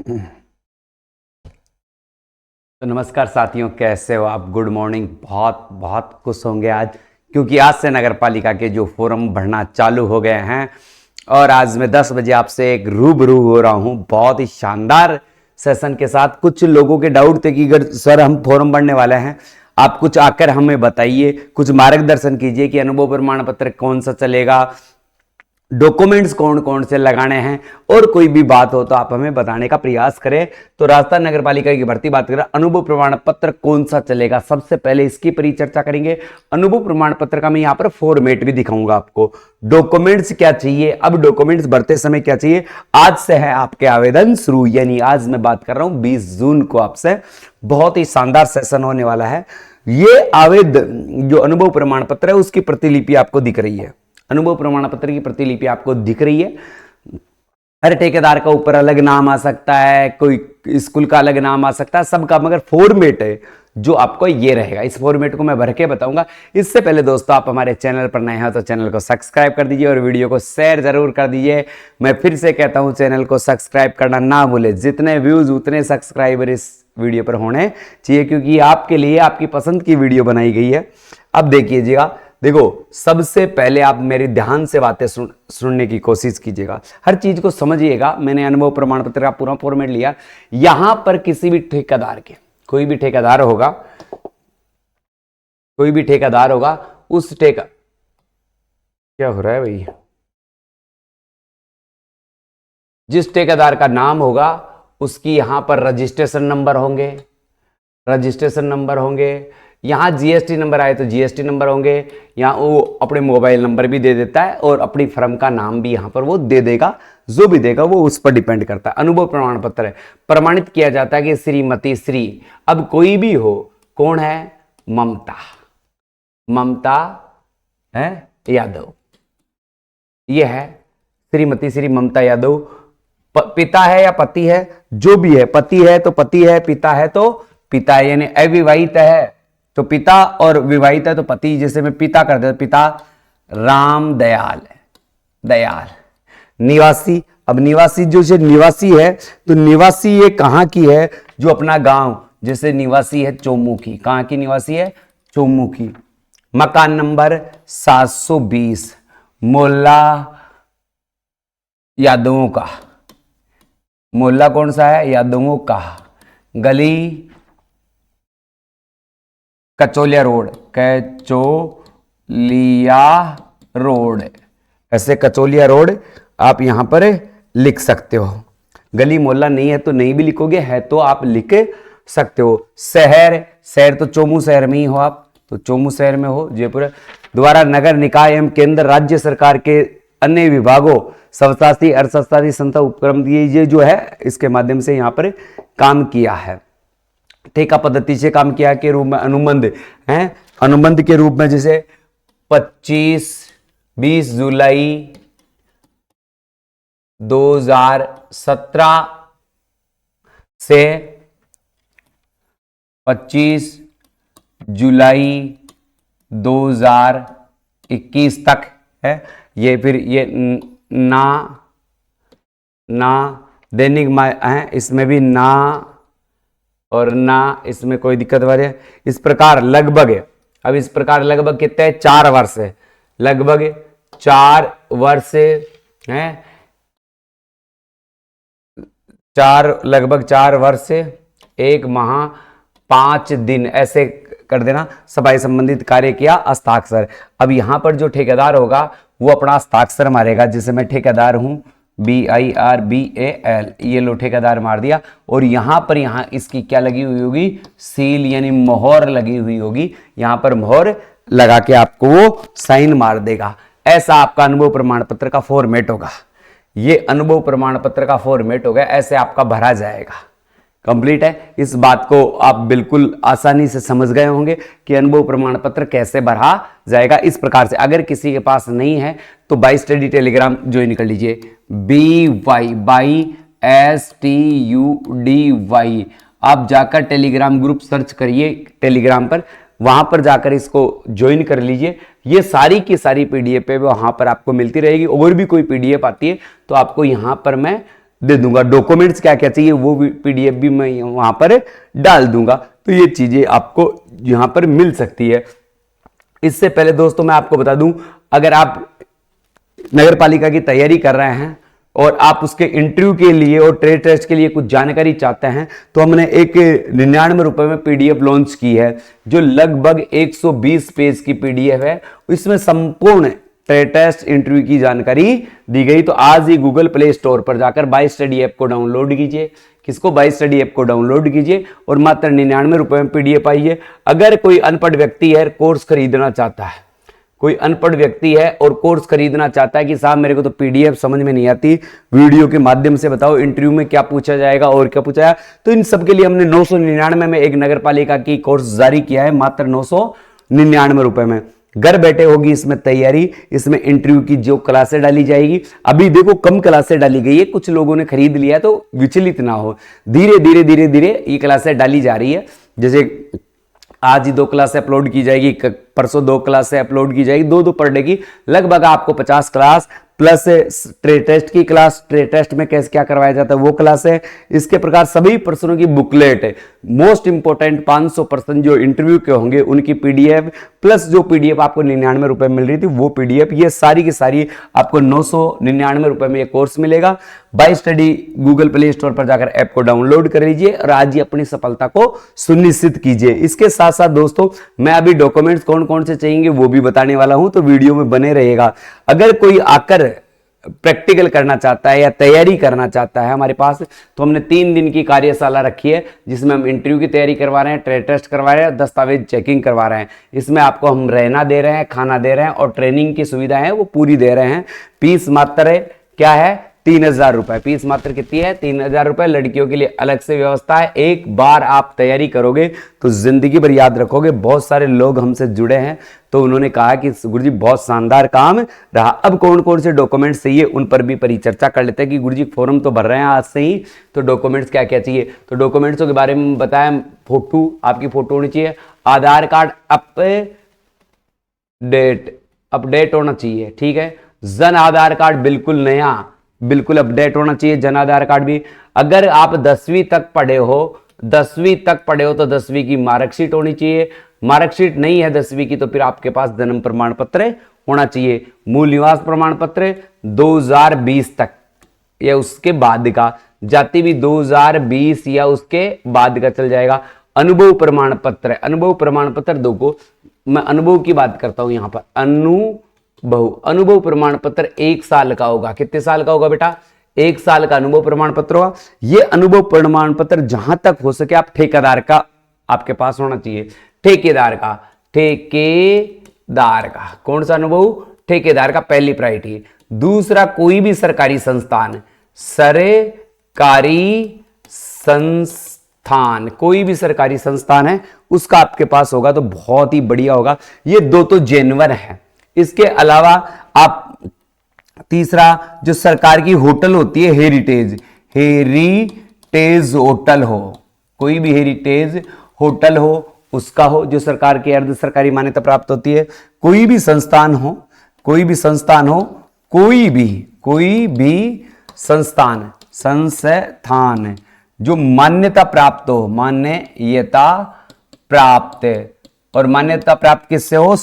तो नमस्कार साथियों, कैसे हो आप? Good morning. बहुत बहुत खुश होंगे आज, क्योंकि आज से नगर पालिका के जो फॉर्म भरना चालू हो गए हैं और आज मैं 10 बजे आपसे एक रूबरू हो रहा हूं बहुत ही शानदार सेशन के साथ। कुछ लोगों के डाउट थे कि अगर सर हम फॉर्म भरने वाले हैं, आप कुछ आकर हमें बताइए, कुछ मार्गदर्शन कीजिए कि अनुभव प्रमाण पत्र कौन सा चलेगा, डॉक्यूमेंट्स कौन कौन से लगाने हैं, और कोई भी बात हो तो आप हमें बताने का प्रयास करें। तो राजस्थान नगर पालिका की भर्ती बात करें, अनुभव प्रमाण पत्र कौन सा चलेगा, सबसे पहले इसकी परिचर्चा करेंगे। अनुभव प्रमाण पत्र का मैं यहाँ पर फॉर्मेट भी दिखाऊंगा आपको, डॉक्यूमेंट्स क्या चाहिए, अब डॉक्यूमेंट्स भरते समय क्या चाहिए। आज से है आपके आवेदन शुरू, यानी आज मैं बात कर रहा हूं 20 जून को आपसे। बहुत ही शानदार सेशन होने वाला है। ये आवेदन जो अनुभव प्रमाण पत्र है उसकी प्रतिलिपि आपको दिख रही है, अनुभव प्रमाण पत्र की प्रतिलिपि आपको दिख रही है। हर ठेकेदार का ऊपर अलग नाम आ सकता है, कोई स्कूल का अलग नाम आ सकता है, सबका मगर फॉर्मेट है जो आपको ये रहेगा। इस फॉर्मेट को मैं भर के बताऊंगा। इससे पहले दोस्तों, आप हमारे चैनल पर नए हैं तो चैनल को सब्सक्राइब कर दीजिए और वीडियो को शेयर जरूर कर दीजिए। मैं फिर से कहता हूं, चैनल को सब्सक्राइब करना ना भूले। जितने व्यूज उतने सब्सक्राइबर इस वीडियो पर होने चाहिए, क्योंकि आपके लिए आपकी पसंद की वीडियो बनाई गई है। अब देखिएगा, देखो सबसे पहले आप मेरी ध्यान से बातें सुनने की कोशिश कीजिएगा, हर चीज को समझिएगा। मैंने अनुभव प्रमाण पत्र का पूरा फॉर्मेट लिया। यहां पर किसी भी ठेकेदार के, कोई भी ठेकेदार होगा, कोई भी ठेकेदार होगा, उस क्या हो रहा है भाई, जिस ठेकेदार का नाम होगा उसकी यहां पर रजिस्ट्रेशन नंबर होंगे, रजिस्ट्रेशन नंबर होंगे। यहां जीएसटी नंबर आए तो जीएसटी नंबर होंगे। यहां वो अपने मोबाइल नंबर भी दे देता है और अपनी फर्म का नाम भी यहां पर वो दे देगा। जो भी देगा वो उस पर डिपेंड करता है। अनुभव प्रमाण पत्र है, प्रमाणित किया जाता है कि श्रीमती श्री, अब कोई भी हो, कौन है, ममता, ममता है यादव, ये है श्रीमती श्री ममता यादव। पिता है या पति है, जो भी है, पति है तो पति है, पिता है तो पिता है, यानी अविवाहित है तो पिता और विवाहित है तो पति। जैसे मैं पिता कर देता, पिता राम दयाल, दयाल। निवासी, अब निवासी जो से निवासी है तो निवासी ये कहां की है, जो अपना गांव, जैसे निवासी है चोमू की, कहां की निवासी है, चोमू की। मकान नंबर 720, मोहल्ला यादवों का, मोहल्ला कौन सा है, यादवों का। गली कचौलिया रोड, कचौलिया रोड, ऐसे कचौलिया रोड आप यहां पर लिख सकते हो। गली मोहल्ला नहीं है तो नहीं भी लिखोगे, है तो आप लिख सकते हो। शहर, शहर तो चोमू शहर में ही हो आप, तो चोमू शहर में हो, जयपुर। द्वारा नगर निकाय एवं केंद्र राज्य सरकार के अन्य विभागों, स्वशासी अर्धशासी संस्था उपक्रम दिए, ये जो है इसके माध्यम से यहां पर काम किया है। ठेका पद्धति से काम किया के रूप में अनुबंध है, अनुबंध के रूप में जैसे 20 जुलाई 2017 से 25 जुलाई 2021 तक है ये। फिर ये ना दैनिक है, इसमें भी ना और ना, इसमें कोई दिक्कत वाली है। इस प्रकार लगभग, अब इस प्रकार लगभग कितने हैं, 4 वर्ष है, लगभग 4 वर्ष है, लगभग 4 वर्ष, 1 माह 5 दिन, ऐसे कर देना। सफाई संबंधित कार्य किया, हस्ताक्षर। अब यहां पर जो ठेकेदार होगा वो अपना हस्ताक्षर मारेगा। जैसे मैं ठेकेदार हूं, BIRBAL, ये लो ठेकेदार मार दिया। और यहां पर इसकी क्या लगी हुई होगी, सील यानी मोहर लगी हुई होगी। यहां पर मोहर लगा के आपको वो साइन मार देगा। ऐसा आपका अनुभव प्रमाण पत्र का फॉर्मेट होगा। ये अनुभव प्रमाण पत्र का फॉर्मेट होगा, ऐसे आपका भरा जाएगा। कंप्लीट है। इस बात को आप बिल्कुल आसानी से समझ गए होंगे कि अनुभव प्रमाण पत्र कैसे भरा जाएगा। इस प्रकार से अगर किसी के पास नहीं है तो बाई स्टडी टेलीग्राम ज्वाइन कर लीजिए, BYSTUDY। आप जाकर टेलीग्राम ग्रुप सर्च करिए टेलीग्राम पर, वहां पर जाकर इसको ज्वाइन कर लीजिए। ये सारी की सारी PDF है वहां पर आपको मिलती रहेगी। और भी कोई PDF आती है तो आपको यहां पर मैं दे दूंगा। डॉक्यूमेंट्स क्या क्या चाहिए वो पीडीएफ भी मैं वहां पर डाल दूंगा। तो ये चीजें आपको यहां पर मिल सकती है। इससे पहले दोस्तों मैं आपको बता दूं, अगर आप नगर पालिका की तैयारी कर रहे हैं और आप उसके इंटरव्यू के लिए और ट्रेड टेस्ट के लिए कुछ जानकारी चाहते हैं, तो हमने एक 99 रुपए में पीडीएफ लॉन्च की है, जो लगभग 120 पेज की पीडीएफ है। इसमें संपूर्ण ट्रेड टेस्ट इंटरव्यू की जानकारी दी गई। तो आज ही गूगल प्ले स्टोर पर जाकर बाय स्टडी ऐप को डाउनलोड कीजिए। किसको? बाय स्टडी ऐप को डाउनलोड कीजिए और मात्र 99 रुपए में पीडीएफ पाइए। अगर कोई अनपढ़ व्यक्ति है, कोर्स खरीदना चाहता है, कोई अनपढ़ व्यक्ति है और कोर्स खरीदना चाहता है कि साहब मेरे को तो पीडीएफ समझ में नहीं आती, वीडियो के माध्यम से बताओ इंटरव्यू में क्या पूछा जाएगा और क्या पूछा जाएगा, तो इन सब के लिए हमने 999 में एक नगर पालिका की कोर्स जारी किया है, मात्र 999 रुपए में। घर बैठे होगी इसमें तैयारी, इसमें इंटरव्यू की जो क्लासें डाली जाएगी। अभी देखो कम क्लासें डाली गई है, कुछ लोगों ने खरीद लिया है, तो विचलित ना हो, धीरे धीरे धीरे धीरे ये क्लासें डाली जा रही है। जैसे आज ही 2 क्लास अपलोड की जाएगी, परसों 2 क्लास अपलोड की जाएगी, 2 पर डे की लगभग आपको 50 क्लास प्लस ट्रेड टेस्ट की क्लास, ट्रेड टेस्ट में कैसे क्या करवाया जाता है वो क्लास है। इसके प्रकार सभी प्रश्नों की बुकलेट है, मोस्ट इंपोर्टेंट 500 प्रश्न जो इंटरव्यू के होंगे उनकी पीडीएफ, प्लस जो पीडीएफ आपको 99 रुपए मिल रही थी वो पीडीएफ, ये सारी की सारी आपको 999 रुपए में ये कोर्स मिलेगा। Bye study Google play store पर जाकर ऐप को डाउनलोड कर लीजिए और आज ही अपनी सफलता को सुनिश्चित कीजिए। इसके साथ साथ दोस्तों मैं अभी डॉक्यूमेंट्स कौन कौन से चाहिए वो भी बताने वाला हूं, तो वीडियो में बने रहेगा। अगर कोई आकर प्रैक्टिकल करना चाहता है या तैयारी करना चाहता है हमारे पास, तो हमने 3 दिन की कार्यशाला रखी है, जिसमें हम इंटरव्यू की तैयारी करवा रहे हैं, ट्रेड टेस्ट करवा रहे हैं, दस्तावेज चेकिंग करवा रहे हैं। इसमें आपको हम रहना दे रहे हैं, खाना दे रहे हैं और ट्रेनिंग की सुविधाएं है वो पूरी दे रहे हैं। फीस मात्र क्या है? 3000 रुपए। फीस मात्र कितनी है? 3000 रुपए। लड़कियों के लिए अलग से व्यवस्था है। एक बार आप तैयारी करोगे तो जिंदगी भर याद रखोगे। बहुत सारे लोग हमसे जुड़े हैं तो उन्होंने कहा कि गुरुजी बहुत शानदार काम रहा। अब कौन कौन से डॉक्यूमेंट्स चाहिए उन पर भी परिचर्चा कर लेते हैं कि गुरुजी फॉर्म तो भर रहे हैं आज से ही, तो डॉक्यूमेंट्स क्या क्या चाहिए। तो डॉक्यूमेंट्सों के बारे में बताया, फोटो, आपकी फोटो होनी चाहिए, आधार कार्ड अपडेट होना चाहिए, ठीक है। जन आधार कार्ड बिल्कुल नया, बिल्कुल अपडेट होना चाहिए जन आधार कार्ड भी। अगर आप 10वीं तक पढ़े हो, 10वीं तक पढ़े हो तो 10वीं की मार्कशीट होनी चाहिए। मार्कशीट नहीं है 10वीं की तो फिर आपके पास जन्म प्रमाण पत्र होना चाहिए। मूल निवास प्रमाण पत्र 2020 तक या उसके बाद का, जाति भी 2020 या उसके बाद का चल जाएगा। अनुभव प्रमाण पत्र, अनुभव प्रमाण पत्र दो को, मैं अनुभव की बात करता हूं यहां पर, अनुभव प्रमाण पत्र 1 साल का होगा। कितने साल का होगा बेटा? 1 साल का अनुभव प्रमाण पत्र होगा। ये अनुभव प्रमाण पत्र जहां तक हो सके आप ठेकेदार का आपके पास होना चाहिए। ठेकेदार का कौन सा अनुभव? ठेकेदार का, पहली प्रायोरिटी। दूसरा, कोई भी सरकारी संस्थान, कोई भी सरकारी संस्थान है उसका आपके पास होगा तो बहुत ही बढ़िया होगा। ये 2 तो जेन्युइन है। इसके अलावा आप तीसरा, जो सरकार की होटल होती है, हेरिटेज होटल हो, कोई भी हेरिटेज होटल हो उसका हो, जो सरकार की अर्ध सरकारी मान्यता प्राप्त होती है। कोई भी संस्थान हो, कोई भी संस्थान जो मान्यता प्राप्त हो, मान्यता प्राप्त, और मान्यता प्राप्त किससे हो?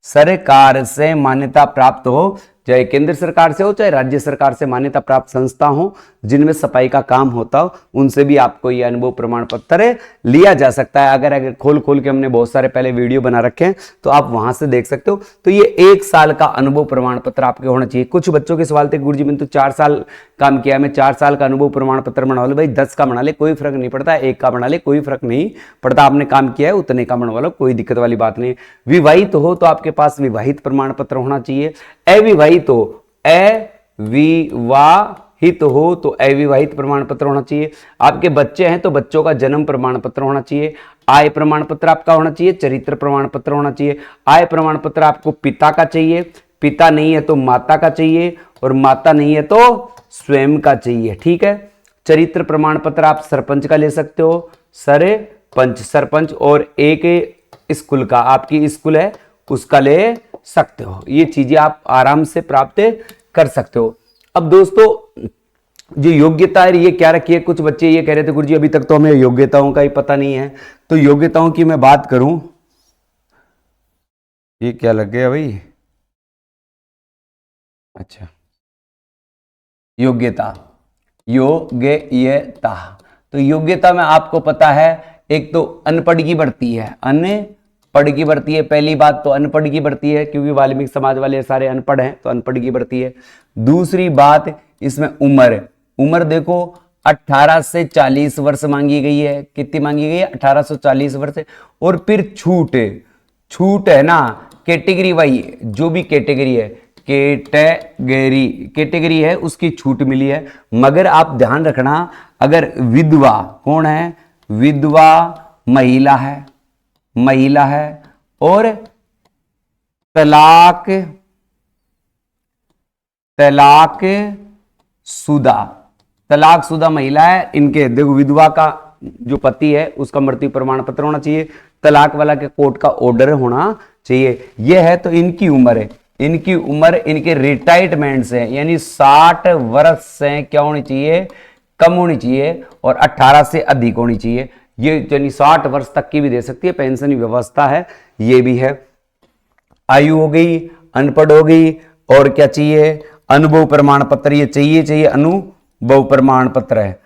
सरकार से मान्यता प्राप्त हो, चाहे केंद्र सरकार से हो चाहे राज्य सरकार से मान्यता प्राप्त संस्था हो जिनमें सफाई का काम होता हो, उनसे भी आपको यह अनुभव प्रमाण पत्र लिया जा सकता है। अगर खोल के हमने बहुत सारे पहले वीडियो बना रखे हैं तो आप वहां से देख सकते हो। तो ये 1 साल का अनुभव प्रमाण पत्र आपके होना चाहिए। कुछ बच्चों के सवाल थे, गुरुजी मैंने तो 4 साल काम किया, मैं 4 साल का अनुभव प्रमाण पत्र बना लो। भाई 10 का बना ले, कोई फर्क नहीं पड़ता, 1 का बना ले, कोई फर्क नहीं पड़ता। आपने काम किया है उतने का बनवा लो, कोई दिक्कत वाली बात नहीं। विवाहित हो तो आपके पास विवाहित प्रमाण पत्र होना चाहिए। अविवाहित हो तो अविवाहित प्रमाण पत्र होना चाहिए। आपके बच्चे हैं तो बच्चों का जन्म प्रमाण पत्र होना चाहिए। आय प्रमाण पत्र आपका होना चाहिए। चरित्र प्रमाण पत्र होना चाहिए। आय प्रमाण पत्र आपको पिता का चाहिए, पिता नहीं है तो माता का चाहिए, और माता नहीं है तो स्वयं का चाहिए, ठीक है। चरित्र प्रमाण पत्र आप सरपंच का ले सकते हो, सरपंच, और एक स्कूल का, आपकी स्कूल है उसका ले सकते हो। ये चीजें आप आराम से प्राप्त कर सकते हो। अब दोस्तों जो योग्यता है ये क्या रखी है, कुछ बच्चे ये कह रहे थे गुरुजी अभी तक तो हमें योग्यताओं का ही पता नहीं है। तो योग्यताओं की मैं बात करूं, ये क्या लग गया भाई, अच्छा योग्यता, योग्यता। तो योग्यता में आपको पता है एक तो अनपढ़ की बढ़ती है, अनपढ़ की बढ़ती है, पहली बात तो अनपढ़ की बढ़ती है क्योंकि वाल्मीकि समाज वाले सारे अनपढ़ हैं तो अनपढ़ की बढ़ती है। दूसरी बात इसमें उम्र, उम्र देखो 18 से 40 वर्ष मांगी गई है, कितनी मांगी गई है 18 से 40 वर्ष। और फिर छूट, छूट है ना कैटेगरी वाई, जो भी कैटेगरी है, कैटेगरी है उसकी छूट मिली है। मगर आप ध्यान रखना अगर विधवा, कौन है विधवा, महिला है, महिला है, और तलाक, तलाकशुदा महिला है, इनके देखो विधवा का जो पति है उसका मृत्यु प्रमाण पत्र होना चाहिए, तलाक वाला के कोर्ट का ऑर्डर होना चाहिए। यह है तो इनकी उम्र है, इनकी उम्र इनके रिटायरमेंट से यानी 60 वर्ष से क्या होनी चाहिए, कम होनी चाहिए, और 18 से अधिक होनी चाहिए। ये यानी 60 वर्ष तक की भी दे सकती है, पेंशन व्यवस्था है, ये भी है। आयु हो गई, अनपढ़ हो गई, और क्या चाहिए, अनुभव प्रमाण पत्र ये चाहिए, अनुभव प्रमाण पत्र है,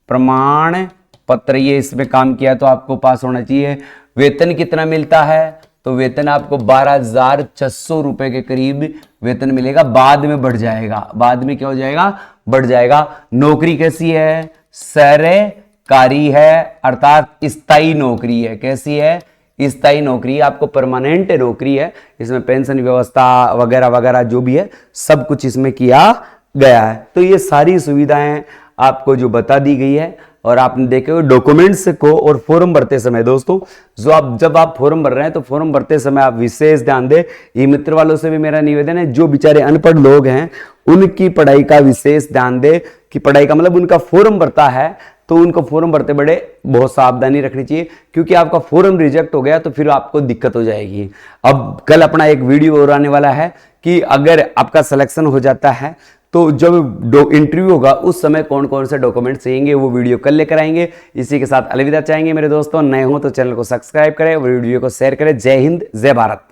प्रमाण पत्र ये इसमें काम किया तो आपको पास होना चाहिए। वेतन कितना मिलता है, तो वेतन आपको 12,600 रुपए के करीब वेतन मिलेगा, बाद में बढ़ जाएगा, बाद में क्या हो जाएगा, बढ़ जाएगा। नौकरी कैसी है, सरकारी है, अर्थात स्थायी नौकरी है, कैसी है, स्थायी नौकरी, आपको परमानेंट नौकरी है। इसमें पेंशन व्यवस्था वगैरह वगैरह जो भी है सब कुछ इसमें किया गया है। तो ये सारी सुविधाएं आपको जो बता दी गई है, और आपने देखे हुए डॉक्यूमेंट्स को, और फॉर्म भरते समय दोस्तों जो आप जब आप फॉर्म भर रहे हैं तो फॉर्म भरते समय आप विशेष ध्यान दें। ये मित्र वालों से भी मेरा निवेदन है, जो बेचारे अनपढ़ लोग हैं उनकी पढ़ाई का विशेष ध्यान दें, कि पढ़ाई का मतलब उनका फॉर्म भरता है तो उनको फॉर्म भरते बड़े बहुत सावधानी रखनी चाहिए, क्योंकि आपका फॉर्म रिजेक्ट हो गया तो फिर आपको दिक्कत हो जाएगी। अब कल अपना एक वीडियो और आने वाला है कि अगर आपका सिलेक्शन हो जाता है तो जब इंटरव्यू होगा उस समय कौन कौन से डॉक्यूमेंट चाहिए वो वीडियो कल लेकर आएंगे। इसी के साथ अलविदा चाहेंगे मेरे दोस्तों, नए हो तो चैनल को सब्सक्राइब करें और वीडियो को शेयर करें। जय हिंद, जय भारत।